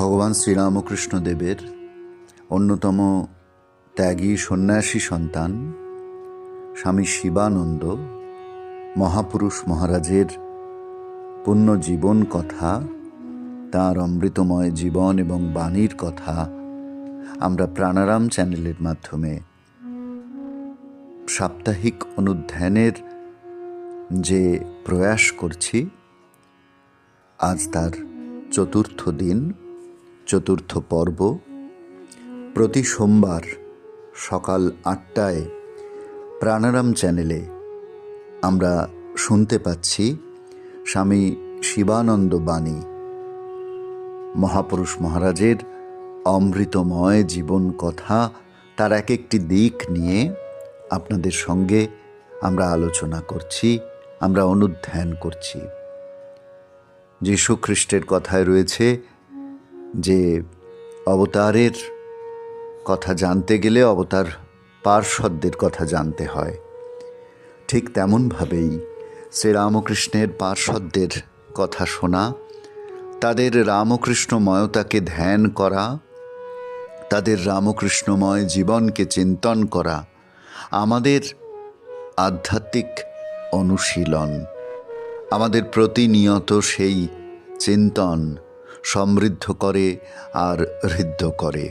ভগবান শ্রীরামকৃষ্ণদেবের অন্যতম ত্যাগী সন্ন্যাসী সন্তান স্বামী শিবানন্দ মহাপুরুষ মহারাজের পুণ্য জীবন কথা, তাঁর অমৃতময় জীবন এবং বাণীর কথা আমরা প্রাণারাম চ্যানেলের মাধ্যমে সাপ্তাহিক অনুধ্যানের যে প্রয়াস করছি, আজ তার চতুর্থ দিন, চতুর্থ পর্ব। প্রতি সোমবার সকাল ৮টায় প্রাণারাম চ্যানেলে আমরা শুনতে পাচ্ছি স্বামী শিবানন্দ বাণী, মহাপুরুষ মহারাজের অমৃতময় জীবন কথা, তার এক একটি দিক নিয়ে আপনাদের সঙ্গে আমরা আলোচনা করছি, আমরা অনুধ্যান করছি। যীশু খ্রিস্টের কথায় রয়েছে যে অবতারের কথা জানতে গেলে অবতার পার্ষদদের কথা জানতে হয়। ঠিক তেমনভাবেই শ্রীরামকৃষ্ণের পার্ষদদের কথা শোনা, তাদের রামকৃষ্ণময়তাকে ধ্যান করা, তাদের রামকৃষ্ণময় জীবনকে চিন্তন করা আমাদের আধ্যাত্মিক অনুশীলন, আমাদের প্রতিনিয়ত সেই চিন্তন সমৃদ্ধ করে আর হৃদ্য করে।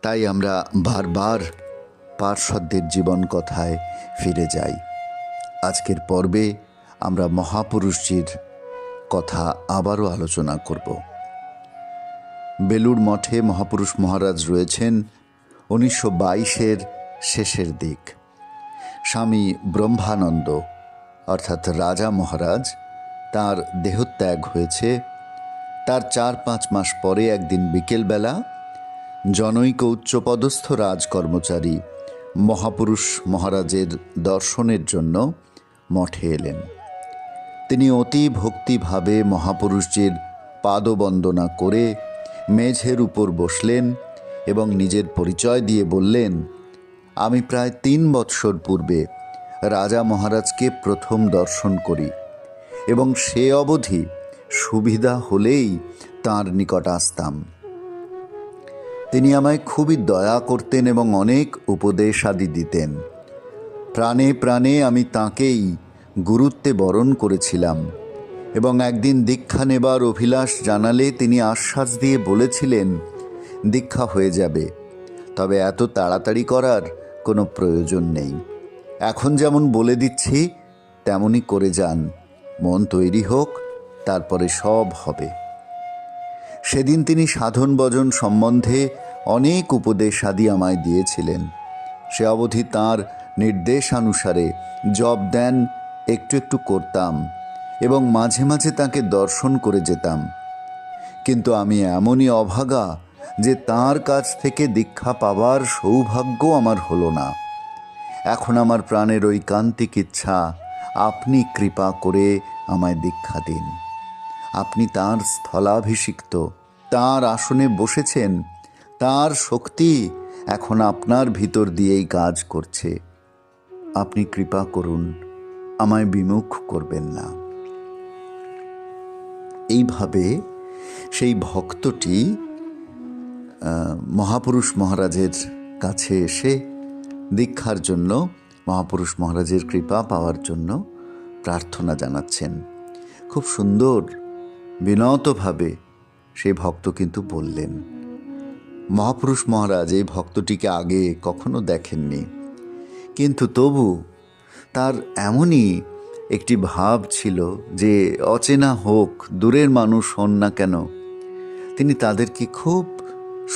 তাই আমরা বারবার পার্ষদদের জীবন কথায় ফিরে যাই। আজকের পর্বে আমরা মহাপুরুষজির কথা আবারও আলোচনা করব। বেলুড় মঠে মহাপুরুষ মহারাজ রয়েছেন 1922-এর শেষের দিক। স্বামী ব্রহ্মানন্দ অর্থাৎ রাজা মহারাজ, তার দেহত্যাগ হয়েছে। তার 4-5 মাস পরে একদিন বিকেলবেলা জনৈক উচ্চপদস্থ রাজকর্মচারী মহাপুরুষ মহারাজের দর্শনের জন্য মঠে এলেন। তিনি অতি ভক্তিভাবে মহাপুরুষজির পাদবন্দনা করে মেঝের উপর বসলেন এবং নিজের পরিচয় দিয়ে বললেন, আমি প্রায় 3 বৎসর পূর্বে রাজা মহারাজকে প্রথম দর্শন করি এবং সে অবধি সুবিধা হলেই তাঁর নিকট আসতাম। তিনি আমায় খুবই দয়া করতেন এবং অনেক উপদেশ আদি দিতেন। প্রাণে প্রাণে আমি তাঁকেই গুরুত্বে বরণ করেছিলাম এবং একদিন দীক্ষা নেবার অভিলাষ জানালে তিনি আশ্বাস দিয়ে বলেছিলেন, দীক্ষা হয়ে যাবে, তবে এত তাড়াতাড়ি করার কোনো প্রয়োজন নেই। এখন যেমন বলে দিচ্ছি তেমনই করে যান, মন তৈরি হোক, তারপরে সব হবে। সেদিন তিনি সাধন ভজন সম্বন্ধে অনেক উপদেশাদি আমায় দিয়েছিলেন। সে অবধি তাঁর নির্দেশানুসারে জপ ধ্যান একটু একটু করতাম এবং মাঝে মাঝে তাঁকে দর্শন করে যেতাম। কিন্তু আমি এমনই অভাগা যে তাঁর কাছ থেকে দীক্ষা পাবার সৌভাগ্য আমার হলো না। এখন আমার প্রাণের ঐকান্তিক ইচ্ছা, আপনি কৃপা করে আমায় দীক্ষা দিন। আপনি তাঁর স্থলাভিষিক্ত, তাঁর আসনে বসেছেন, তাঁর শক্তি এখন আপনার ভিতর দিয়েই কাজ করছে। আপনি কৃপা করুন, আমায় বিমুখ করবেন না। এইভাবে সেই ভক্তটি মহাপুরুষ মহারাজের কাছে এসে দীক্ষার জন্য, মহাপুরুষ মহারাজের কৃপা পাওয়ার জন্য প্রার্থনা জানাচ্ছেন। খুব সুন্দর বিনতভাবে সেই ভক্ত কিন্তু বললেন। মহাপুরুষ মহারাজ এই ভক্তটিকে আগে কখনো দেখেননি, কিন্তু তবু তার এমনই একটি ভাব ছিল যে অচেনা হোক, দূরের মানুষ হন না কেন, তিনি তাদেরকে খুব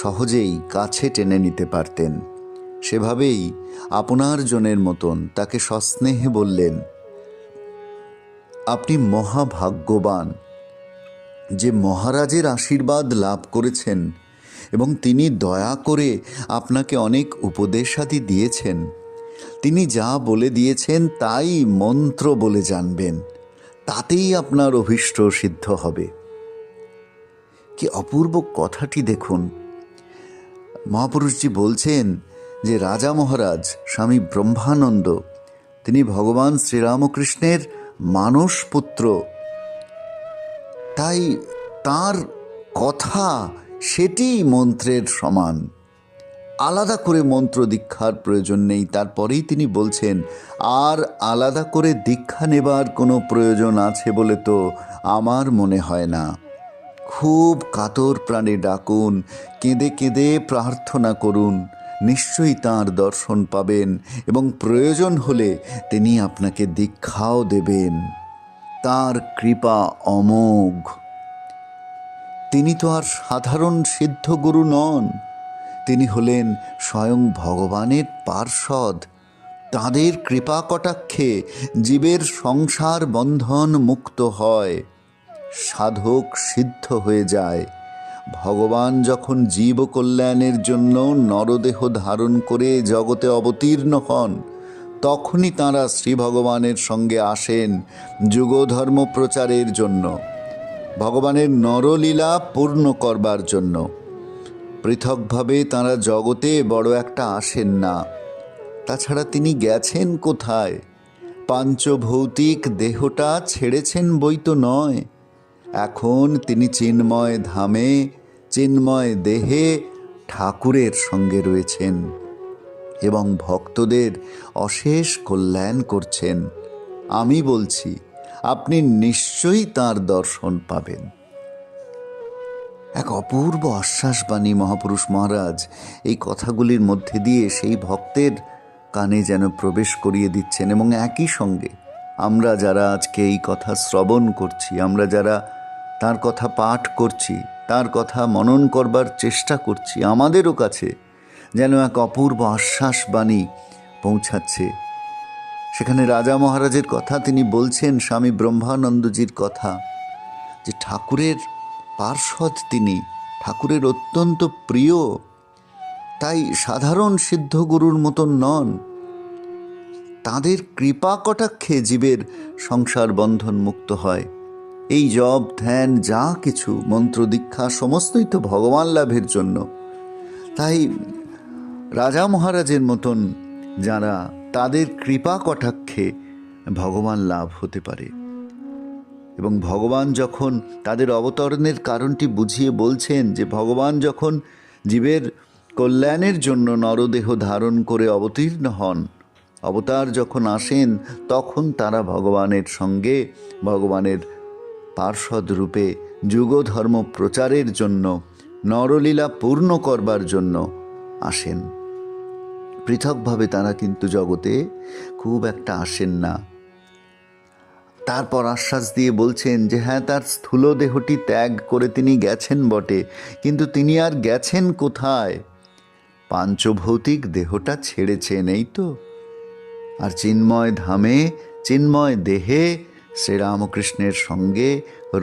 সহজেই কাছে টেনে নিতে পারতেন। সেভাবেই আপনার জনের মতন তাকে সস্নেহে বললেন, আপনি মহাভাগ্যবান যে মহারাজের আশীর্বাদ লাভ করেছেন এবং তিনি দয়া করে আপনাকে অনেক উপদেশাদি দিয়েছেন। তিনি যা বলে দিয়েছেন তাই মন্ত্র বলে জানবেন, তাতেই আপনার অভীষ্ট সিদ্ধ হবে। কি অপূর্ব কথাটি দেখুন। মহাপুরুষজি বলছেন যে রাজা মহারাজ স্বামী ব্রহ্মানন্দ, তিনি ভগবান শ্রীরামকৃষ্ণের মানসপুত্র। তাই তার কথা সেটিই মন্ত্রের সমান। আলাদা করে মন্ত্র দীক্ষার প্রয়োজন নেই। তারপরেই তিনি বলছেন, আর আলাদা করে দীক্ষা নেবার কোনো প্রয়োজন আছে বলে তো আমার মনে হয় না। খুব কাতর প্রাণে ডাকুন, কেঁদে কেঁদে প্রার্থনা করুন, নিশ্চয়ই তাঁর দর্শন পাবেন এবং প্রয়োজন হলে তিনি আপনাকে দীক্ষাও দেবেন। তাঁর কৃপা অমোঘ। তিনি তো আর সাধারণ সিদ্ধগুরু নন, তিনি হলেন স্বয়ং ভগবানের পার্ষদ। তাঁদের কৃপা কটাক্ষে জীবের সংসার বন্ধন মুক্ত হয়, সাধক সিদ্ধ হয়ে যায়। ভগবান যখন জীব কল্যাণের জন্য নরদেহ ধারণ করে জগতে অবতীর্ণ হন, তখনই তাঁরা শ্রী ভগবানের সঙ্গে আসেন যুগধর্ম প্রচারের জন্য, ভগবানের নরলীলা পূর্ণ করবার জন্য। পৃথকভাবে তাঁরা জগতে বড় একটা আসেন না। তাছাড়া তিনি গেছেন কোথায়? পাঞ্চভৌতিক দেহটা ছেড়েছেন বই তো নয়। এখন তিনি চিন্ময় ধামে, চিন্ময় দেহে ঠাকুরের সঙ্গে রয়েছেন এবং ভক্তদের অশেষ কল্যাণ করছেন। আমি বলছি, আপনি নিশ্চয়ই তাঁর দর্শন পাবেন। এক অপূর্ব আশ্বাসবাণী মহাপুরুষ মহারাজ এই কথাগুলির মধ্যে দিয়ে সেই ভক্তের কানে যেন প্রবেশ করিয়ে দিচ্ছেন। এবং একই সঙ্গে আমরা যারা আজকে এই কথা শ্রবণ করছি, আমরা যারা তার কথা পাঠ করছি, তার কথা মনন করবার চেষ্টা করছি, আমাদেরও কাছে যেন এক অপূর্ব আশ্বাসবাণী পৌঁছাচ্ছে। সেখানে রাজা মহারাজের কথা তিনি বলছেন, স্বামী ব্রহ্মানন্দজির কথা, যে ঠাকুরের পার্ষদ তিনি, ঠাকুরের অত্যন্ত প্রিয়। তাই সাধারণ সিদ্ধগুরুর মতন নন। তাঁদের কৃপা কটাক্ষে জীবের সংসার বন্ধন মুক্ত হয়। এই জপ ধ্যান যা কিছু মন্ত্র দীক্ষা সমস্তই তো ভগবান লাভের জন্য। তাই রাজা মহারাজের মতন যারা, তাদের কৃপা কটাক্ষে ভগবান লাভ হতে পারে। এবং ভগবান যখন তাদের অবতরণের কারণটি বুঝিয়ে বলছেন, যে ভগবান যখন জীবের কল্যাণের জন্য নরদেহ ধারণ করে অবতীর্ণ হন, অবতার যখন আসেন, তখন তারা ভগবানের সঙ্গে ভগবানের পার্ষদ রূপে যুগধর্ম প্রচারের জন্য, নরলীলা পূর্ণ করবার জন্য আসেন। পৃথকভাবে তারা কিন্তু জগতে খুব একটা আসেন না। তারপর আশ্বাস দিয়ে বলছেন যে হ্যাঁ, তার স্থূল দেহটি ত্যাগ করে তিনি গেছেন বটে, কিন্তু তিনি আর গেছেন কোথায়? পাঞ্চভৌতিক দেহটা ছেড়েছেন, এই তো। আর চিন্ময় ধামে, চিন্ময় দেহে শ্রীরামকৃষ্ণের সঙ্গে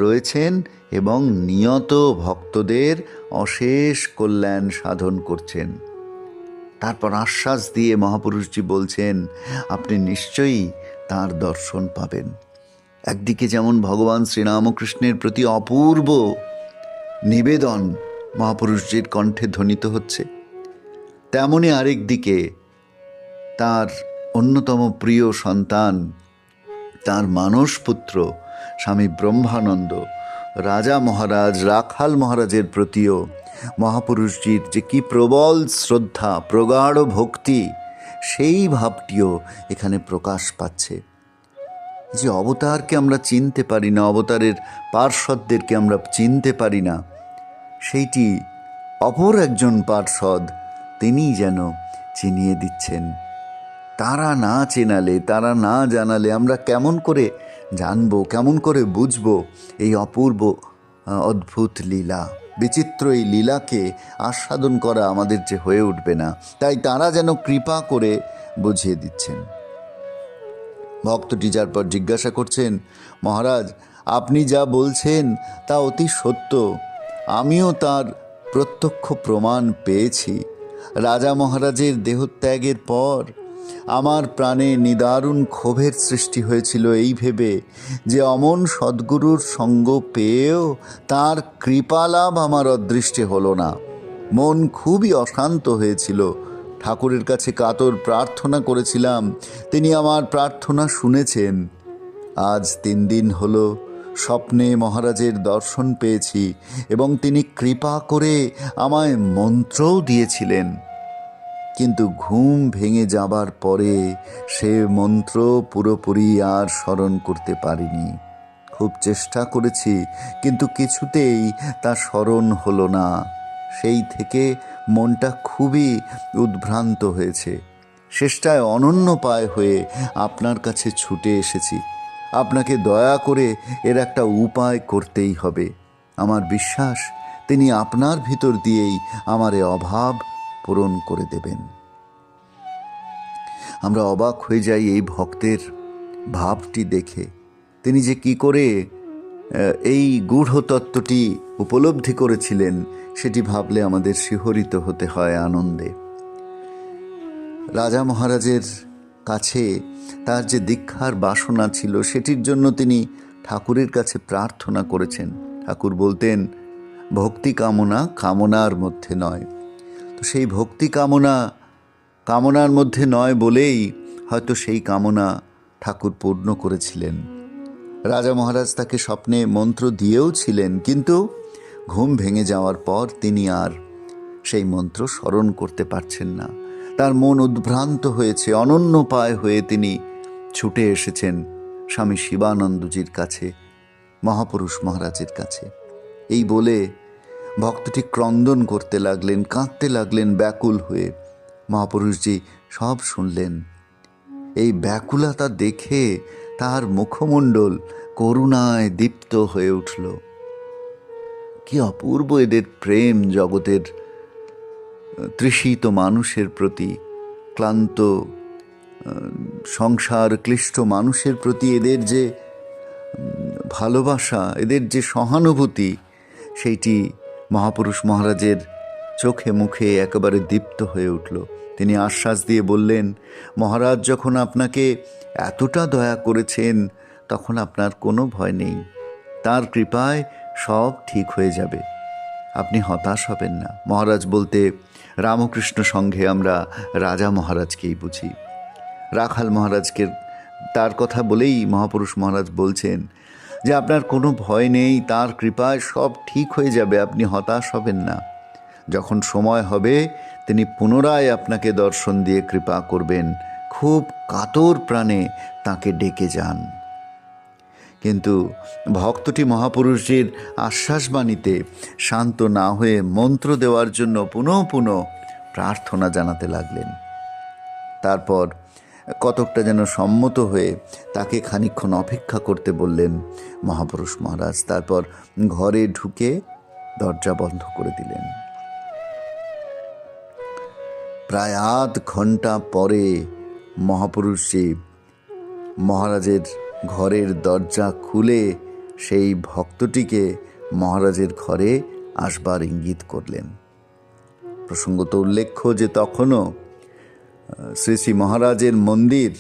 রয়েছেন এবং নিয়ত ভক্তদের অশেষ কল্যাণ সাধন করছেন। তারপর আশ্বাস দিয়ে মহাপুরুষজি বলছেন, আপনি নিশ্চয়ই তাঁর দর্শন পাবেন। একদিকে যেমন ভগবান শ্রীরামকৃষ্ণের প্রতি অপূর্ব নিবেদন মহাপুরুষজির কণ্ঠে ধ্বনিত হচ্ছে, তেমনি আরেক দিকে তার অন্যতম প্রিয় সন্তান, তার মানসপুত্র স্বামী ব্রহ্মানন্দ, রাজা মহারাজ, রাখাল মহারাজের প্রতিও মহাপুরুষজির যে কি প্রবল শ্রদ্ধা, প্রগাঢ় ভক্তি, সেই ভাবটিও এখানে প্রকাশ পাচ্ছে। যে অবতারকে আমরা চিনতে পারি না, অবতারের পার্ষদদেরকে আমরা চিনতে পারি না, সেইটি অপর একজন পার্ষদ তিনি যেন চিনিয়ে দিচ্ছেন। তারা না চেনালে, তারা না জানালে আমরা কেমন করে জানবো, কেমন করে বুঝবো এই অপূর্ব অদ্ভুত লীলা? বিচিত্র এই লীলাকে আস্বাদন করা আমাদের যে হয়ে উঠবে না। তাই তারা যেন কৃপা করে বুঝিয়ে দিচ্ছেন। ভক্তটি যার পর জিজ্ঞাসা করছেন, মহারাজ আপনি যা বলছেন তা অতি সত্য, আমিও তার প্রত্যক্ষ প্রমাণ পেয়েছি। রাজা মহারাজের দেহত্যাগের পর আমার প্রাণে নিদারুণ ক্ষোভের সৃষ্টি হয়েছিল এই ভেবে যে অমন সদ্গুরুর সঙ্গ পেয়েও তাঁর কৃপালাভ আমার অদৃষ্টে হলো না। মন খুবই অশান্ত হয়েছিল। ঠাকুরের কাছে কাতর প্রার্থনা করেছিলাম, তিনি আমার প্রার্থনা শুনেছেন। আজ 3 দিন হলো স্বপ্নে মহারাজের দর্শন পেয়েছি এবং তিনি কৃপা করে আমায় মন্ত্রও দিয়েছিলেন, কিন্তু ঘুম ভেঙে যাবার পরে সে মন্ত্র পুরোপুরি আর স্মরণ করতে পারিনি। খুব চেষ্টা করেছি, কিন্তু কিছুতেই তা স্মরণ হলো না। সেই থেকে মনটা খুবই উদ্ভ্রান্ত হয়েছে। শেষটায় অনন্যপায় হয়ে আপনার কাছে ছুটে এসেছি। আপনাকে দয়া করে এর একটা উপায় করতেই হবে। আমার বিশ্বাস তিনি আপনার ভিতর দিয়েই আমার এ অভাব পূরণ করে দেবেন। আমরা অবাক হয়ে যাই এই ভক্তের ভাবটি দেখে। তিনি যে কি করে এই গূঢ় তত্ত্বটি উপলব্ধি করেছিলেন সেটি ভাবলে আমাদের শিহরিত হতে হয় আনন্দে। রাজা মহারাজের কাছে তার যে দীক্ষার বাসনা ছিল সেটির জন্য তিনি ঠাকুরের কাছে প্রার্থনা করেছেন। ঠাকুর বলতেন, ভক্তি কামনা কামনার মধ্যে নয়। তো সেই ভক্তি কামনার মধ্যে নয় বলেই হয়তো সেই কামনা ঠাকুর পূর্ণ করেছিলেন। রাজা মহারাজ তাকে স্বপ্নে মন্ত্র দিয়েও ছিলেন, কিন্তু ঘুম ভেঙে যাওয়ার পর তিনি আর সেই মন্ত্র স্মরণ করতে পারছেন না। তার মন উদ্ভ্রান্ত হয়েছে। অনন্যপায় হয়ে তিনি ছুটে এসেছেন স্বামী শিবানন্দজির কাছে, মহাপুরুষ মহারাজের কাছে। এই বলে ভক্তটি ক্রন্দন করতে লাগলেন, কাঁদতে লাগলেন ব্যাকুল হয়ে। মহাপুরুষজি সব শুনলেন। এই ব্যাকুলতা দেখে তার মুখমণ্ডল করুণায় দীপ্ত হয়ে উঠল। কি অপূর্ব এদের প্রেম জগতের তৃষিত মানুষের প্রতি, ক্লান্ত সংসার ক্লিষ্ট মানুষের প্রতি এদের যে ভালোবাসা, এদের যে সহানুভূতি, সেইটি মহাপুরুষ মহারাজের চোখে মুখে একেবারে দীপ্ত হয়ে উঠল। তিনি আশ্বাস দিয়ে বললেন, মহারাজ যখন আপনাকে এতটা দয়া করেছেন তখন আপনার কোনো ভয় নেই। তার কৃপায় সব ঠিক হয়ে যাবে, আপনি হতাশ হবেন না। মহারাজ বলতে রামকৃষ্ণ সংঘে আমরা রাজা মহারাজকেই বুঝি। রাখাল মহারাজকে তার কথা বলেই মহাপুরুষ মহারাজ বলছেন যে আপনার কোনো ভয় নেই, তার কৃপায় সব ঠিক হয়ে যাবে, আপনি হতাশ হবেন না। যখন সময় হবে তিনি পুনরায় আপনাকে দর্শন দিয়ে কৃপা করবেন। খুব কাতর প্রাণে তাকে ডেকে যান। কিন্তু ভক্তটি মহাপুরুষের আশ্বাসবাণীতে শান্ত না হয়ে মন্ত্র দেওয়ার জন্য পুনঃ পুনঃ প্রার্থনা জানাতে লাগলেন। তারপর কতকটা যেন সম্মত হয়ে তাকে খানিকক্ষণ অপেক্ষা করতে বললেন মহাপুরুষ মহারাজ। তারপর ঘরে ঢুকে দরজা বন্ধ করে দিলেন। প্রায় আধ ঘন্টা পরে মহাপুরুষজি মহারাজের ঘরের দরজা খুলে সেই ভক্তটিকে মহারাজের ঘরে আসবার ইঙ্গিত করলেন। প্রসঙ্গত উল্লেখ্য যে তখনও শ্রী শ্রী মহারাজের মন্দির,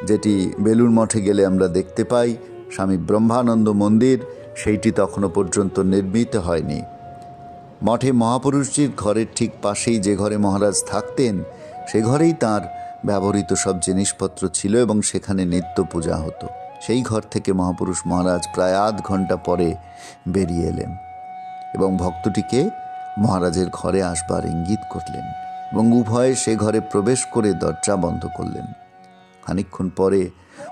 যেটি বেলুড় মঠে গেলে আমরা দেখতে পাই, স্বামী ব্রহ্মানন্দ মন্দির, সেইটি তখনও পর্যন্ত নির্মিত হয়নি। মঠে মহাপুরুষজির ঘরের ঠিক পাশেই যে ঘরে মহারাজ থাকতেন সে ঘরেই তাঁর ব্যবহৃত সব জিনিসপত্র ছিল এবং সেখানে নিত্য পূজা হতো। সেই ঘর থেকে মহাপুরুষ মহারাজ প্রায় আধ ঘন্টা পরে বেরিয়ে এলেন এবং ভক্তটিকে মহারাজের ঘরে আসবার ইঙ্গিত করলেন এবং উভয়ে সে ঘরে প্রবেশ করে দরজা বন্ধ করলেন। খানিকক্ষণ পরে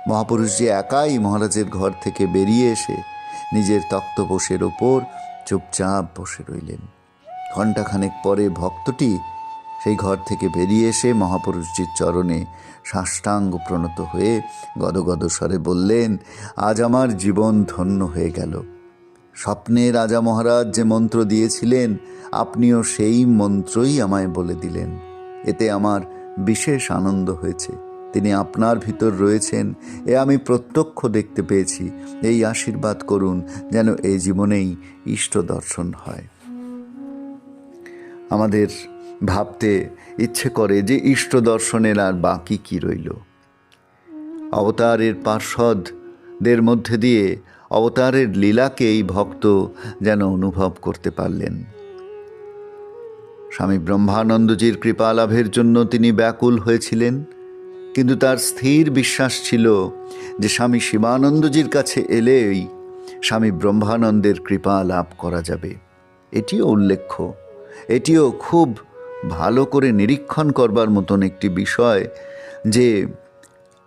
মহাপুরুষজি একাই মহারাজের ঘর থেকে বেরিয়ে এসে নিজের তক্তপোষের ওপর চুপচাপ বসে রইলেন। ঘণ্টাখানেক পরে ভক্তটি সেই ঘর থেকে বেরিয়ে এসে মহাপুরুষজির চরণে সাষ্টাঙ্গ প্রণত হয়ে গদগদ স্বরে বললেন, আজ আমার জীবন ধন্য হয়ে গেল। স্বপ্নে রাজা মহারাজ যে মন্ত্র দিয়েছিলেন আপনিও সেই মন্ত্রই আমায় বলে দিলেন। এতে আমার বিশেষ আনন্দ হয়েছে। তিনি আপনার ভিতর রয়েছেন এ আমি প্রত্যক্ষ দেখতে পেয়েছি। এই আশীর্বাদ করুন যেন এই জীবনেই ইষ্ট দর্শন হয়। আমাদের ভাবতে ইচ্ছে করে যে ইষ্ট দর্শনের আর বাকি কি রইল। অবতারের পার্ষদদের মধ্যে দিয়ে অবতারের লীলাকে এই ভক্ত যেন অনুভব করতে পারলেন। স্বামী ব্রহ্মানন্দজির কৃপা লাভের জন্য তিনি ব্যাকুল হয়েছিলেন, কিন্তু তার স্থির বিশ্বাস ছিল যে স্বামী শিবানন্দজির কাছে এলেই স্বামী ব্রহ্মানন্দের কৃপা লাভ করা যাবে। এটিও উল্লেখ্য, এটিও খুব ভালো করে নিরীক্ষণ করবার মতন একটি বিষয় যে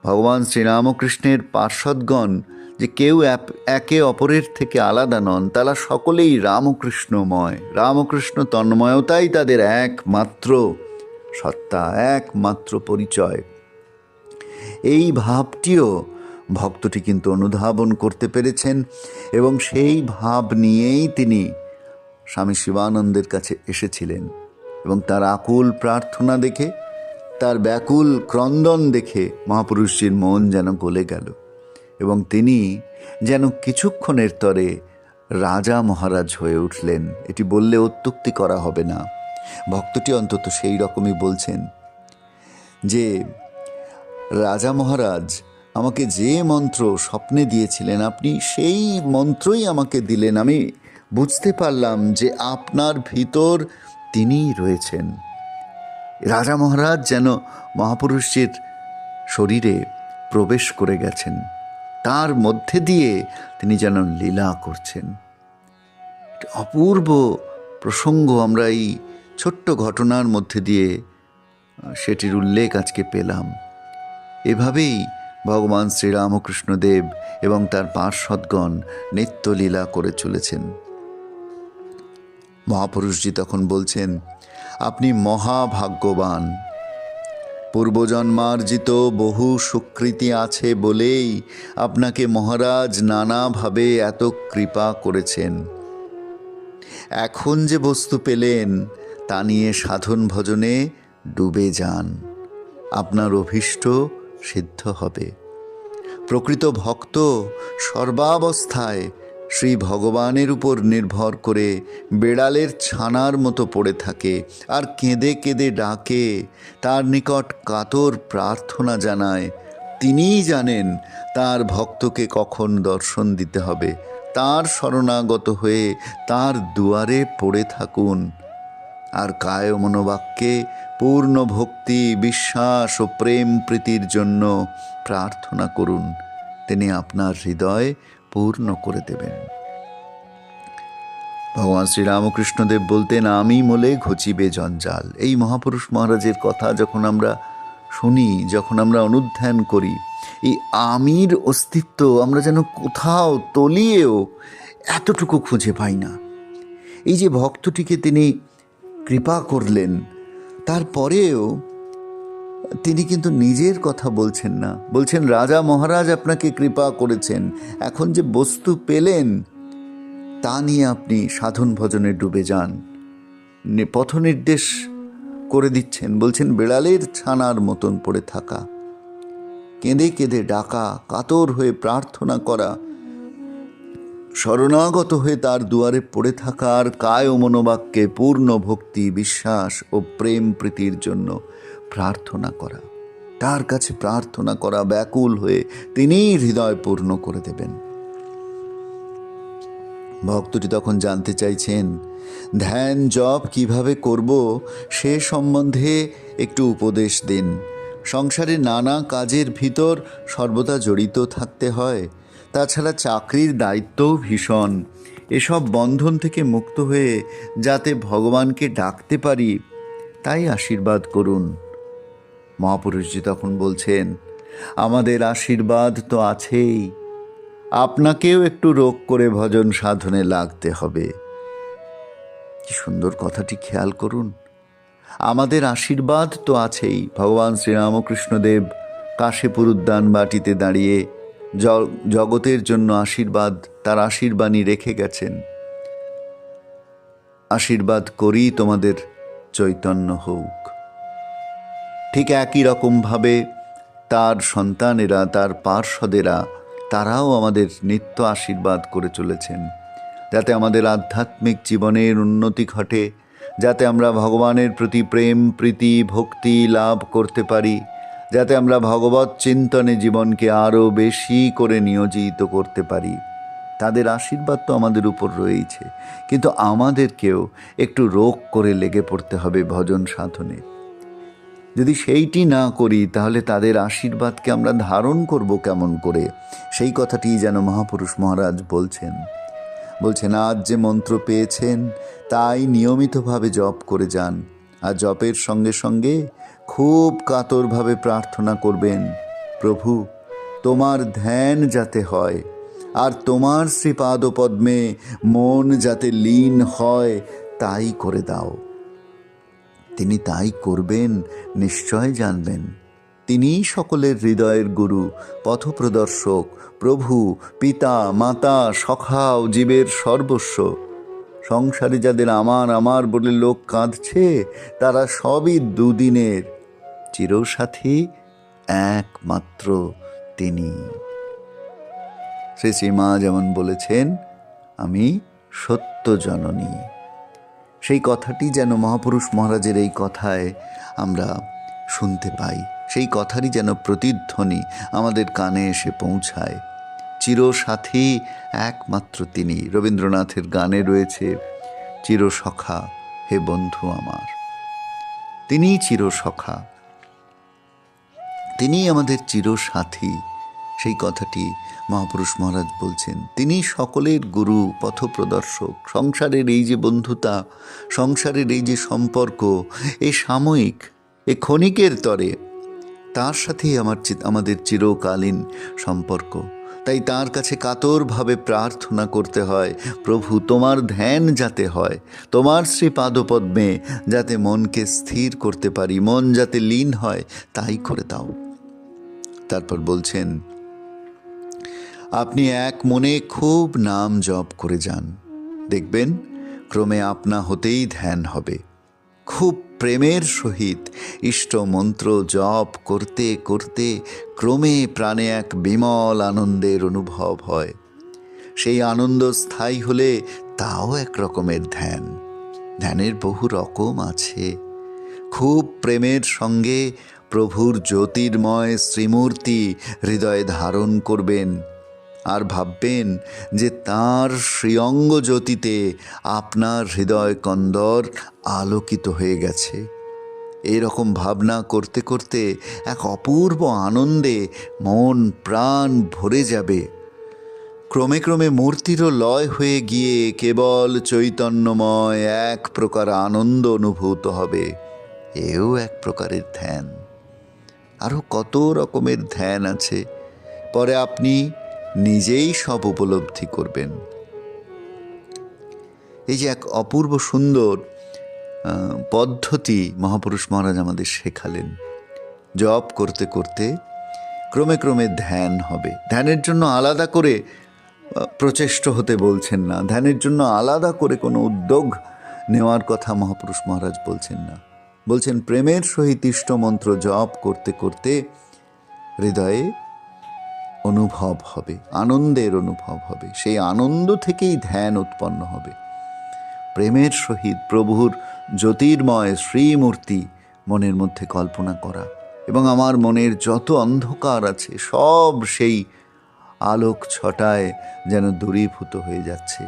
ভগবান শ্রীরামকৃষ্ণের পার্ষদগণ যে কেউ একে অপরের থেকে আলাদা নন, তারা সকলেই রামকৃষ্ণময়। রামকৃষ্ণ তন্ময়তাই তাদের একমাত্র সত্তা, একমাত্র পরিচয়। এই ভাবটিও ভক্তটি কিন্তু অনুধাবন করতে পেরেছেন এবং সেই ভাব নিয়েই তিনি স্বামী শিবানন্দের কাছে এসেছিলেন এবং তার আকুল প্রার্থনা দেখে, তার ব্যাকুল ক্রন্দন দেখে মহাপুরুষজির মন যেন গলে গেল এবং তিনি যেন কিছুক্ষণের তরে রাজা মহারাজ হয়ে উঠলেন। এটি বললে অত্যুক্তি করা হবে না। ভক্তটি অন্তত সেই রকমই বলছেন যে রাজা মহারাজ, আমাকে যে মন্ত্র স্বপ্নে দিয়েছিলেন আপনি সেই মন্ত্রই আমাকে দিলেন। আমি বুঝতে পারলাম যে আপনার ভিতর তিনিই রয়েছেন। রাজা মহারাজ যেন মহাপুরুষের শরীরে প্রবেশ করে গেছেন, তার মধ্যে দিয়ে তিনি যেন লীলা করছেন। অপূর্ব প্রসঙ্গ আমরা এই ছোট্ট ঘটনার মধ্যে দিয়ে সেটির উল্লেখ আজকে পেলাম। এভাবেই ভগবান শ্রীরামকৃষ্ণদেব এবং তার পার্ষদগণ নিত্যলীলা করে চলেছেন। মহাপুরুষজি তখন বলছেন, আপনি মহাভাগ্যবান। পূর্বজন্মার্জিত বহু সুকৃতি আছে বলেই আপনাকে মহারাজ নানাভাবে এত কৃপা করেছেন। এখন যে বস্তু পেলেন তা নিয়ে সাধন ভজনে ডুবে যান, আপনার অভীষ্ট সিদ্ধ হবে। প্রকৃত ভক্ত সর্বাবস্থায় শ্রী ভগবানের উপর নির্ভর করে বেড়ালের ছানার মতো পড়ে থাকে আর কেঁদে কেঁদে ডাকে, তার নিকট কাতর প্রার্থনা জানায়। তিনিই জানেন তার ভক্তকে কখন দর্শন দিতে হবে। তার শরণাগত হয়ে তার দুয়ারে পড়ে থাকুন আর কায় মনোবাক্যে পূর্ণ ভক্তি, বিশ্বাস ও প্রেম প্রীতির জন্য প্রার্থনা করুন। তিনি আপনার হৃদয় পূর্ণ করে দেবেন। ভগবান শ্রীরামকৃষ্ণদেব বলতেন, আমি মোলে ঘচিবে জঞ্জাল। এই মহাপুরুষ মহারাজের কথা যখন আমরা শুনি, যখন আমরা অনুধ্যান করি, এই আমির অস্তিত্ব আমরা যেন কোথাও তলিয়েও এতটুকু খুঁজে পাই না। এই যে ভক্তটিকে তিনি কৃপা করলেন, তারপরেও তিনি কিন্তু নিজের কথা বলছেন না, বলছেন রাজা মহারাজ আপনাকে কৃপা করেছেন। এখন যে বস্তু পেলেন তা নিয়ে আপনি সাধন ভজনে ডুবে যান। পথ নির্দেশ করে দিচ্ছেন, বলছেন বেড়ালের ছানার মতন পড়ে থাকা, কেঁদে কেঁদে ডাকা, কাতর হয়ে প্রার্থনা করা, শরণাগত হয়ে তার দুয়ারে পড়ে থাকা আর কায় ও মনোবাক্যে পূর্ণ ভক্তি, বিশ্বাস ও প্রেম প্রীতির জন্য প্রার্থনা করা, তার কাছে প্রার্থনা করা ব্যাকুল হয়ে, তিনিই হৃদয় পূর্ণ করে দেবেন। ভক্তটি তখন জানতে চাইছেন, ধ্যান জপ কিভাবে করব সে সম্বন্ধে একটু উপদেশ দিন। সংসারে নানা কাজের ভিতর সর্বদা জড়িত থাকতে হয়, তাছাড়া চাকরির দায়িত্বও ভীষণ। এসব বন্ধন থেকে মুক্ত হয়ে যাতে ভগবানকে ডাকতে পারি তাই আশীর্বাদ করুন। মহাপুরুষজি তখন বলছেন, আমাদের আশীর্বাদ তো আছেই, আপনাকেও একটু রোগ করে ভজন সাধনে লাগতে হবে। কি সুন্দর কথাটি খেয়াল করুন, আমাদের আশীর্বাদ তো আছেই। ভগবান শ্রীরামকৃষ্ণদেব কাশীপুর উদ্যান বাটিতে দাঁড়িয়ে জগতের জন্য আশীর্বাদ, তার আশীর্বাণী রেখে গেছেন। আশীর্বাদ করি তোমাদের চৈতন্য হোক। ঠিক একই রকমভাবে তার সন্তানেরা, তার পার্ষদেরা, তারাও আমাদের নিত্য আশীর্বাদ করে চলেছেন, যাতে আমাদের আধ্যাত্মিক জীবনের উন্নতি ঘটে, যাতে আমরা ভগবানের প্রতি প্রেম প্রীতি ভক্তি লাভ করতে পারি, যাতে আমরা ভগবৎ চিন্তনে জীবনকে আরও বেশি করে নিয়োজিত করতে পারি। তাদের আশীর্বাদ তো আমাদের উপর রয়েছে, কিন্তু আমাদেরকেও একটু রোগ করে লেগে পড়তে হবে ভজন সাধনে। যদি সেইটি না করি তাহলে তাদের আশীর্বাদকে আমরা ধারণ করব কেমন করে? সেই কথাটি যেন মহাপুরুষ মহারাজ বলছেন আজ যে মন্ত্র পেয়েছেন তাই নিয়মিতভাবে জপ করে যান, আর জপের সঙ্গে সঙ্গে খুব কাতরভাবে প্রার্থনা করবেন, প্রভু তোমার ধ্যান যাতে হয় আর তোমার শ্রীপাদপদ্মে মন যাতে লীন হয় তাই করে দাও। তিনি তাই করবেন নিশ্চয় জানবেন। তিনিই সকলের হৃদয়ের গুরু, পথপ্রদর্শক, প্রভু, পিতা, মাতা, সখা ও জীবের সর্বস্ব। সংসারে যাদের আমার আমার বলে লোক কাঁদছে তারা সবই দুদিনের, চিরসাথী একমাত্র তিনি। শ্রী শ্রীমা যেমন বলেছেন, আমি সত্য জননী। সেই কথাটি যেন মহাপুরুষ মহারাজের এই কথায় আমরা শুনতে পাই, সেই কথারই যেন প্রতিধ্বনি আমাদের কানে এসে পৌঁছায়। চিরসাথী একমাত্র তিনি। রবীন্দ্রনাথের গানে রয়েছে, চিরসখা হে বন্ধু আমার। তিনিই চিরসখা, তিনিই আমাদের চিরসাথী। সেই কথাটি মহাপুরুষ মহারাজ বলছেন। তিনি সকলের গুরু, পথপ্রদর্শক। সংসারের এই যে বন্ধুতা, সংসারের এই যে সম্পর্ক, এ সাময়িক, এ ক্ষণিকের তরে, তার সাথেই আমাদের চিরকালীন সম্পর্ক। তাই তার কাছে কাতরভাবে প্রার্থনা করতে হয়, প্রভু তোমার ধ্যান যাতে হয়, তোমার শ্রীপাদপদ্মে যাতে মনকে স্থির করতে পারি, মন যাতে লীন হয় তাই করে দাও। তারপর বলছেন, আপনি এক মনে খুব নাম জপ করে যান, দেখবেন ক্রমে আপনা হতেই ধ্যান হবে। খুব প্রেমের সহিত ইষ্ট মন্ত্র জপ করতে করতে ক্রমে প্রাণে এক বিমল আনন্দের অনুভব হয়। সেই আনন্দ স্থায়ী হলে তাও এক রকমের ধ্যান। ধ্যানের বহু রকম আছে। খুব প্রেমের সঙ্গে প্রভুর জ্যোতির্ময় শ্রীমূর্তি হৃদয়ে ধারণ করবেন আর ভাববেন যে তাঁর শ্রীঅঙ্গ জ্যোতিতে আপনার হৃদয় কন্দর আলোকিত হয়ে গেছে। এরকম ভাবনা করতে করতে এক অপূর্ব আনন্দে মন প্রাণ ভরে যাবে। ক্রমে ক্রমে মূর্তিরও লয় হয়ে গিয়ে কেবল চৈতন্যময় এক প্রকার আনন্দ অনুভূত হবে। এও এক প্রকারের ধ্যান। আরও কত রকমের ধ্যান আছে, পরে আপনি নিজেই সব উপলব্ধি করবেন। এই যে এক অপূর্ব সুন্দর পদ্ধতি মহাপুরুষ মহারাজ আমাদের শেখালেন। জপ করতে করতে ক্রমে ক্রমে ধ্যান হবে। ধ্যানের জন্য আলাদা করে প্রচেষ্ট হতে বলছেন না, ধ্যানের জন্য আলাদা করে কোনো উদ্যোগ নেওয়ার কথা মহাপুরুষ মহারাজ বলছেন না। বলছেন প্রেমের সহিত ইষ্ট মন্ত্র জপ করতে করতে হৃদয়ে অনুভব হবে, আনন্দের অনুভব হবে। সেই আনন্দ থেকেই ধ্যান উৎপন্ন হবে। প্রেমের সহিত প্রভুর জ্যোতির্ময় শ্রীমূর্তি মনের মধ্যে কল্পনা করা এবং আমার মনের যত অন্ধকার আছে সব সেই আলোক ছটায় যেন দূরীভূত হয়ে যাচ্ছে,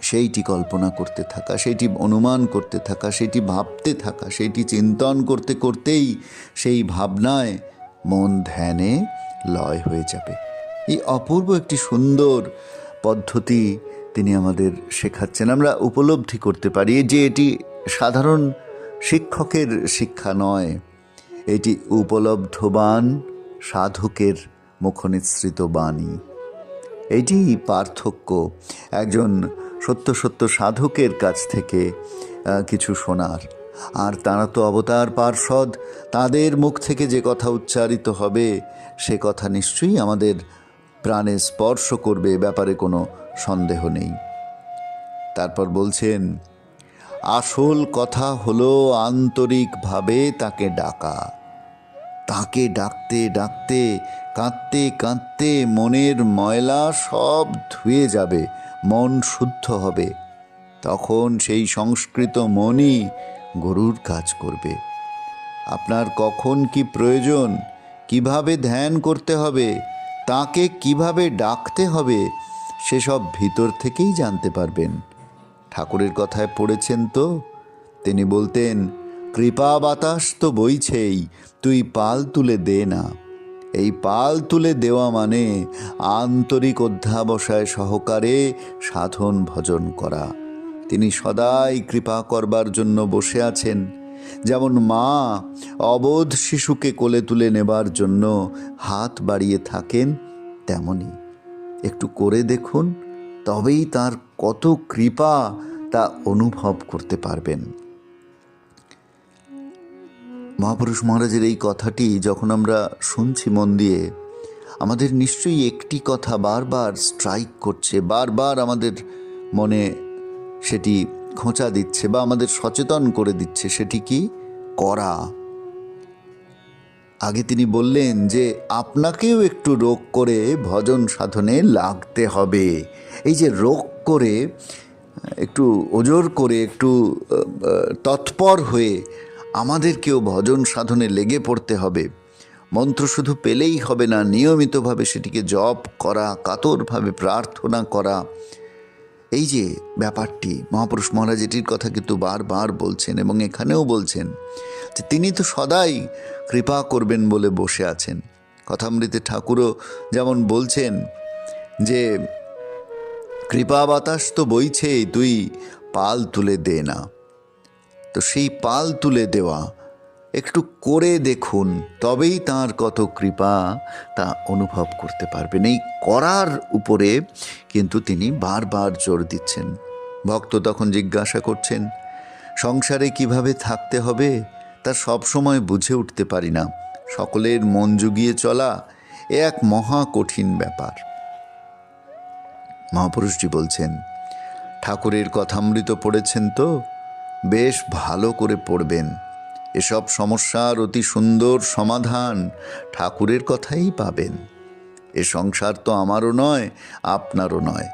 সেইটি কল্পনা করতে থাকা, সেইটি অনুমান করতে থাকা, সেইটি ভাবতে থাকা, সেইটি চিন্তন করতে করতেই সেই ভাবনায় মন ধ্যানে লয় হয়ে যাবে। এই অপূর্ব একটি সুন্দর পদ্ধতি তিনি আমাদের শেখাচ্ছেন। আমরা উপলব্ধি করতে পারি যে এটি সাধারণ শিক্ষকের শিক্ষা নয়, এটি উপলব্ধবান সাধকের মুখনিসৃত বাণী। এটি পার্থক্য একজন সত্য সত্য সাধকের কাছ থেকে কিছু শোনার, আর তারা তো অবতার পার্ষদ, তাদের মুখ থেকে যে কথা উচ্চারিত হবে সে কথা নিশ্চয়ই আমাদের প্রাণে স্পর্শ করবে, ব্যাপারে কোনো সন্দেহ নেই। তারপর বলছেন, আসল কথা হলো আন্তরিকভাবে তাকে ডাকা। তাকে ডাকতে ডাকতে, কাঁদতে কাঁদতে মনের ময়লা সব ধুয়ে যাবে, মন শুদ্ধ হবে। তখন সেই সংস্কৃত মনই গুরুর কাজ করবে। আপনার কখন কি প্রয়োজন, কিভাবে ধ্যান করতে হবে, তাকে কিভাবে ডাকতে হবে, সেসব ভিতর থেকেই জানতে পারবেন। ঠাকুরের কথায় পড়েছেন তো, তিনি বলতেন, কৃপা বাতাস তো বইছেই, তুই পাল তুলে দে না। এই পাল তুলে দেওয়া মানে আন্তরিক অধ্যাবসায় সহকারে সাধন ভজন করা। তিনি সদাই কৃপা করবার জন্য বসে আছেন। যেমন মা অবোধ শিশুকে কোলে তুলে নেবার জন্য হাত বাড়িয়ে থাকেন, তেমনি একটু করে দেখুন, তবেই তার কত কৃপা তা অনুভব করতে পারবেন। মহাপুরুষ মহারাজের এই কথাটি যখন আমরা শুনছি মন দিয়ে, আমাদের নিশ্চয়ই একটি কথা বারবার স্ট্রাইক করছে, বারবার আমাদের মনে সেটি খোঁচা দিচ্ছে বা আমাদের সচেতন করে দিচ্ছে। সেটি কি? করা। আগে তিনি বললেন যে আপনাকেও একটু রোগ করে ভজন সাধনে লাগতে হবে। এই যে রোগ করে, একটু ওজর করে, একটু তৎপর হয়ে আমাদেরকেও ভজন সাধনে লেগে পড়তে হবে। মন্ত্র শুধু পেলেই হবে না, নিয়মিতভাবে সেটিকে জপ করা, কাতরভাবে প্রার্থনা করা। এই যে ব্যাপারটি, মহাপুরুষ মহারাজ এটির কথা কিন্তু বারবার বলছেন এবং এখানেও বলছেন যে তিনি তো সদাই কৃপা করবেন বলে বসে আছেন। কথামৃতে ঠাকুরও যেমন বলছেন যে কৃপা বাতাস তো বইছেই, তুই পাল তুলে দে না। তো সেই পাল তুলে দেওয়া একটু করে দেখুন, তবেই তার কত কৃপা তা অনুভব করতে পারবেন। এই করার উপরে কিন্তু তিনি বারবার জোর দিচ্ছেন। ভক্ত তখন জিজ্ঞাসা করছেন, সংসারে কিভাবে থাকতে হবে তা সবসময় বুঝে উঠতে পারি না। সকলের মন জুগিয়ে চলা এ এক মহা কঠিন ব্যাপার। মহাপুরুষজি বলছেন, ঠাকুরের কথামৃত পড়েছেন তো? বেশ ভালো করে পড়বেন। এসব সমস্যার অতি সুন্দর সমাধান ঠাকুরের কথাই পাবেন। এ সংসার তো আমারও নয়, আপনারও নয়।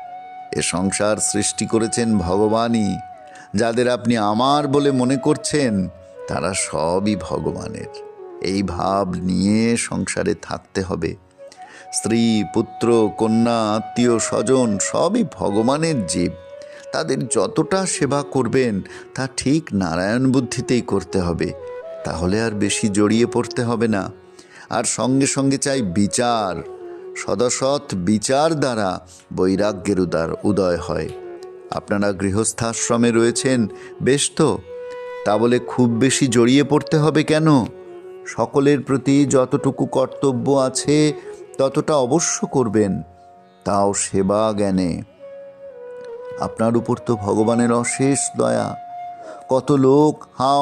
এ সংসার সৃষ্টি করেছেন ভগবানই। যাদের আপনি আমার বলে মনে করছেন, তারা সবই ভগবানের। এই ভাব নিয়ে সংসারে থাকতে হবে। স্ত্রী, পুত্র, কন্যা, আত্মীয় স্বজন সবই ভগবানের জীব। তাদের যতটা সেবা করবেন তা ঠিক নারায়ণ বুদ্ধিতেই করতে হবে। তাহলে আর বেশি জড়িয়ে পড়তে হবে না। আর সঙ্গে সঙ্গে চাই বিচার। সদসৎ বিচার দ্বারা বৈরাগ্যের উদয় হয়। আপনারা গৃহস্থাশ্রমে রয়েছেন, বেশ তো, তা বলে খুব বেশি জড়িয়ে পড়তে হবে কেন? সকলের প্রতি যতটুকু কর্তব্য আছে ততটা অবশ্য করবেন, তাও সেবা জ্ঞানে। আপনার উপর তো ভগবানের অশেষ দয়া। কত লোক হা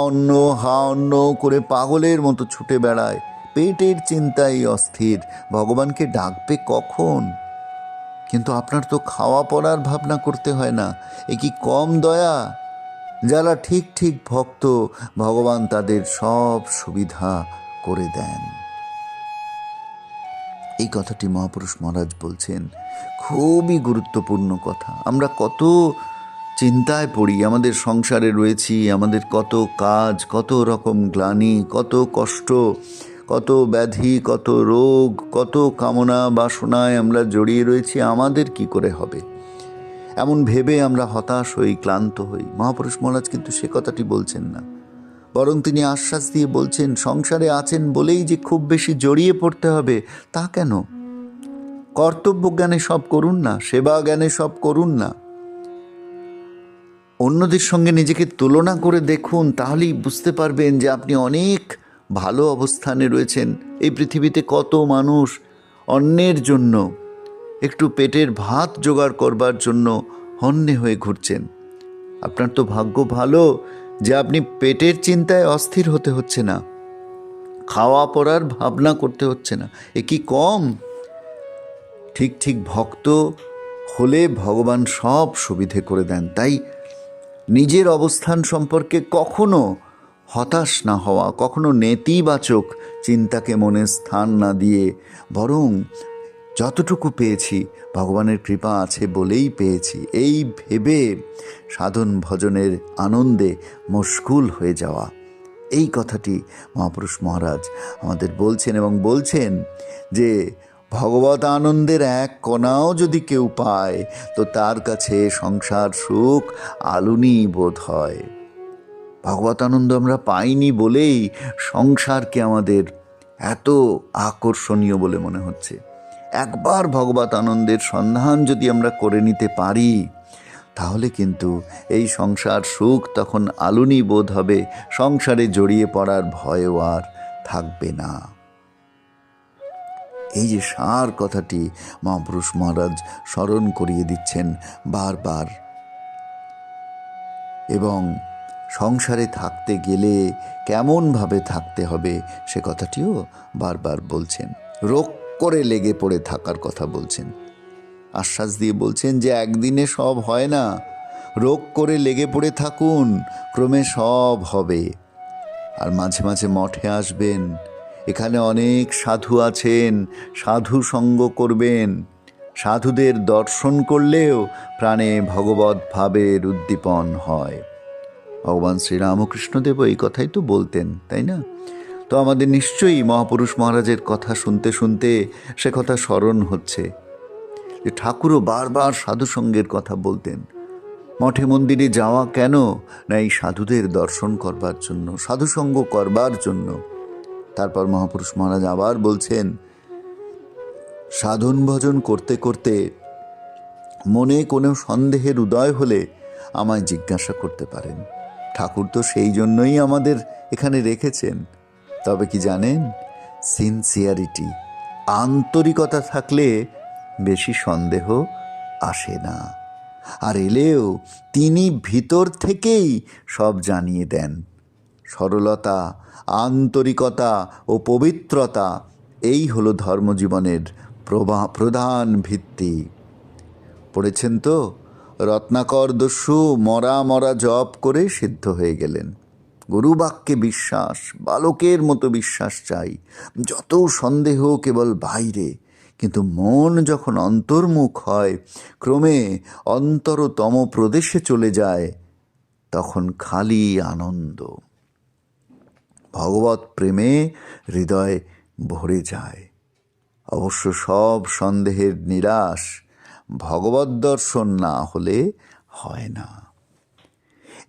অন্ন করে পাগলের মতো ছুটে বেড়ায়, পেটের চিন্তায় অস্থির, ভগবানকে ডাকবে কখন? কিন্তু আপনার তো খাওয়া পড়ার ভাবনা করতে হয় না। এ কি কম দয়া? যারা ঠিক ঠিক ভক্ত, ভগবান তাদের সব সুবিধা করে দেন। এই কথাটি মহাপুরুষ মহারাজ বলছেন, খুবই গুরুত্বপূর্ণ কথা। আমরা কত চিন্তায় পড়ি, আমাদের সংসারে রয়েছি, আমাদের কত কাজ, কত রকম গ্লানি, কত কষ্ট, কত ব্যাধি, কত রোগ, কত কামনা বাসনায় আমরা জড়িয়ে রয়েছি। আমাদের কি করে হবে এমন ভেবে আমরা হতাশ হই, ক্লান্ত হই। মহাপুরুষ মহারাজ কিন্তু সে কথাটি বলছেন না, বরং তিনি আশ্বাস দিয়ে বলছেন, সংসারে আছেন বলেই যে খুব বেশি জড়িয়ে পড়তে হবে তা কেন? কর্তব্য জ্ঞানে সব করুন না, সেবা জ্ঞানে সব করুন না। অন্যদের সঙ্গে নিজেকে তুলনা করে দেখুন, তাহলেই বুঝতে পারবেন যে আপনি অনেক ভালো অবস্থানে রয়েছেন। এই পৃথিবীতে কত মানুষ অন্যের জন্য, একটু পেটের ভাত জোগাড় করবার জন্য হন্যে হয়ে ঘুরছেন। আপনার তো ভাগ্য ভালো যে আপনি পেটের চিন্তায় অস্থির হতে হচ্ছে না, খাওয়া পড়ার ভাবনা করতে হচ্ছে না। এ কি কম? ঠিক ঠিক ভক্ত হলে ভগবান সব সুবিধে করে দেন। তাই নিজের অবস্থান সম্পর্কে কখনো হতাশ না হওয়া, কখনো নেতিবাচক চিন্তাকে মনে স্থান না দিয়ে, বরং যতটুকু পেয়েছি ভগবানের কৃপা আছে বলেই পেয়েছি, এই ভেবে সাধন ভজনের আনন্দে মশগুল হয়ে যাওয়া। এই কথাটি মহাপুরুষ মহারাজ আমাদের বলছেন এবং বলছেন যে ভগবত আনন্দের এক কণাও যদি কেউ পায় তো তার কাছে সংসার সুখ আলুনি বোধ হয়। ভগবতানন্দ আমরা পাইনি বলেই সংসারকে আমাদের এত আকর্ষণীয় বলে মনে হচ্ছে। একবার ভগবত আনন্দের সন্ধান যদি আমরা করে নিতে পারি, তাহলে কিন্তু এই সংসার সুখ তখন আলুনি বোধ হবে, সংসারে জড়িয়ে পড়ার ভয়ও আর থাকবে না। এই যে সার কথাটি মহাপুরুষ মহারাজ স্মরণ করিয়ে দিচ্ছেন বারবার, এবং সংসারে থাকতে গেলে কেমনভাবে থাকতে হবে সে কথাটিও বারবার বলছেন। রোগ করে লেগে পড়ে থাকার কথা বলছেন, আশ্বাস দিয়ে বলছেন যে একদিনে সব হয় না, রোগ করে লেগে পড়ে থাকুন, ক্রমে সব হবে। আর মাঝে মাঝে মঠে আসবেন, এখানে অনেক সাধু আছেন, সাধু সঙ্গ করবেন। সাধুদের দর্শন করলেও প্রাণে ভগবত ভাবের উদ্দীপন হয়। ভগবান শ্রীরামকৃষ্ণদেব এই কথাই তো বলতেন, তাই না? তো আমাদের নিশ্চয়ই মহাপুরুষ মহারাজের কথা শুনতে শুনতে সে কথা স্মরণ হচ্ছে যে ঠাকুরও বারবার সাধুসঙ্গের কথা বলতেন। মঠে মন্দিরে যাওয়া কেন না, এই সাধুদের দর্শন করবার জন্য, সাধুসঙ্গ করবার জন্য। তারপর মহাপুরুষ মহারাজ আবার বলছেন, সাধন ভজন করতে করতে মনে কোনো সন্দেহের উদয় হলে আমায় জিজ্ঞাসা করতে পারেন। ঠাকুর তো সেই জন্যই আমাদের এখানে রেখেছেন। তবে কি জানেন, সিনসিয়ারিটি, আন্তরিকতা থাকলে বেশি সন্দেহ আসে না। আর এলেও তিনি ভিতর থেকেই সব জানিয়ে দেন। সরলতা, আন্তরিকতা ও পবিত্রতা, এই হলো ধর্মজীবনের প্রধান ভিত্তি। পড়েছেন তো, রত্নাকর দস্যু মরা মরা জপ করে সিদ্ধ হয়ে গেলেন। গুরুবাক্যে বিশ্বাস, বালকের মতো বিশ্বাস চাই। যত সন্দেহ কেবল বাইরে, কিন্তু মন যখন অন্তর্মুখ হয়, ক্রমে অন্তরতম প্রদেশে চলে যায়, তখন খালি আনন্দ। ভগবত প্রেমে হৃদয় ভরে যায়। অবশ্য সব সন্দেহের নিরাশ ভগবত দর্শন না হলে হয় না।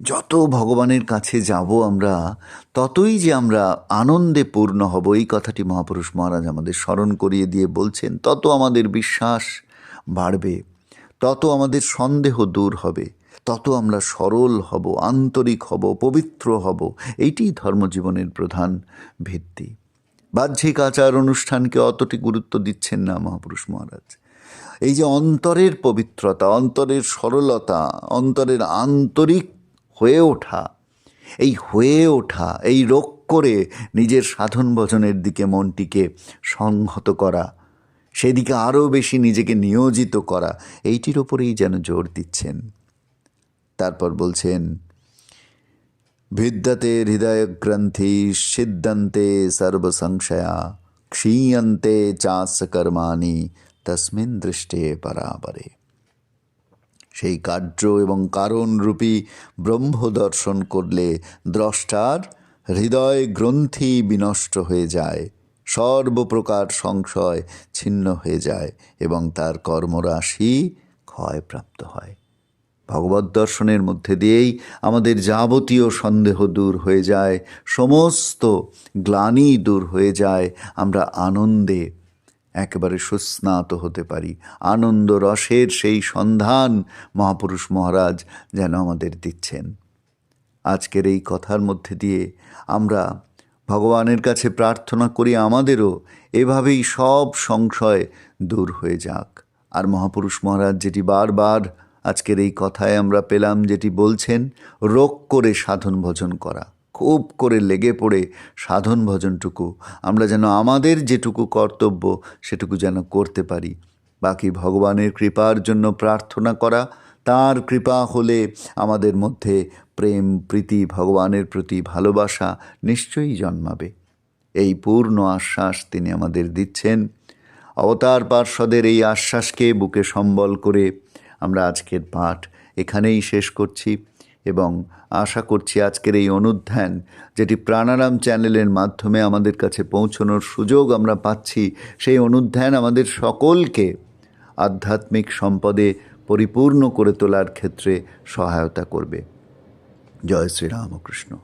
যত ভগবানের কাছে যাব আমরা, ততই যে আমরা আনন্দে পূর্ণ হব, এই কথাটি মহাপুরুষ মহারাজ আমাদের স্মরণ করিয়ে দিয়ে বলছেন। তত আমাদের বিশ্বাস বাড়বে, তত আমাদের সন্দেহ দূর হবে, তত আমরা সরল হব, আন্তরিক হব, পবিত্র হব। এইটি ধর্মজীবনের প্রধান ভিত্তি। বাহ্যিক আচার অনুষ্ঠানকে অতটি গুরুত্ব দিচ্ছেন না মহাপুরুষ মহারাজ। এই যে অন্তরের পবিত্রতা, অন্তরের সরলতা, অন্তরের আন্তরিক হয়ে ওঠা, এই রোগ করে নিজের সাধন ভজনের দিকে মনটিকে সংহত করা, সেদিকে আরও বেশি নিজেকে নিয়োজিত করা, এইটির ওপরেই যেন জোর দিচ্ছেন। তারপর বলছেন, ভিদ্যতে হৃদয়গ্রন্থি সিদ্ধান্তে সর্বসংশয়া ক্ষীয়ন্তে চাস কর্মাণি তস্মিন দৃষ্টে পরাবরে। সেই কার্য এবং কারণরূপী ব্রহ্ম দর্শন করলে দ্রষ্টার হৃদয় গ্রন্থি বিনষ্ট হয়ে যায়, সর্বপ্রকার সংশয় ছিন্ন হয়ে যায় এবং তার কর্মরাশি ক্ষয়প্রাপ্ত হয়। ভগবত দর্শনের মধ্যে দিয়েই আমাদের যাবতীয় সন্দেহ দূর হয়ে যায়, সমস্ত গ্লানি দূর হয়ে যায়, আমরা আনন্দে একেবারে সুস্নাত হতে পারি। আনন্দ রসের সেই সন্ধান মহাপুরুষ মহারাজ যেন আমাদের দিচ্ছেন। আজকের এই কথার মধ্যে দিয়ে আমরা ভগবানের কাছে প্রার্থনা করি আমাদেরও এভাবেই সব সংশয় দূর হয়ে যাক। আর মহাপুরুষ মহারাজ যেটি বারবার আজকের এই কথায় আমরা পেলাম, যেটি বলছেন, রোগ করে সাধন ভজন করা, খুব করে লেগে পড়ে সাধন ভজনটুকু আমরা যেন আমাদের যেটুকু কর্তব্য সেটুকু যেন করতে পারি। বাকি ভগবানের কৃপার জন্য প্রার্থনা করা, তার কৃপা হলে আমাদের মধ্যে প্রেম, প্রীতি, ভগবানের প্রতি ভালোবাসা নিশ্চয়ই জন্মাবে। এই পূর্ণ আশ্বাস তিনি আমাদের দিচ্ছেন। অবতার পার্ষদের এই আশ্বাসকে বুকে সম্বল করে আমরা আজকের পাঠ এখানেই শেষ করছি এবং আশা করছি আজকের এই অনুধ্যান, যেটি প্রাণারাম চ্যানেলের মাধ্যমে আমাদের কাছে পৌঁছনোর সুযোগ আমরা পাচ্ছি, সেই অনুধ্যান আমাদের সকলকে আধ্যাত্মিক সম্পদে পরিপূর্ণ করে তোলার ক্ষেত্রে সহায়তা করবে। জয় শ্রীরামকৃষ্ণ।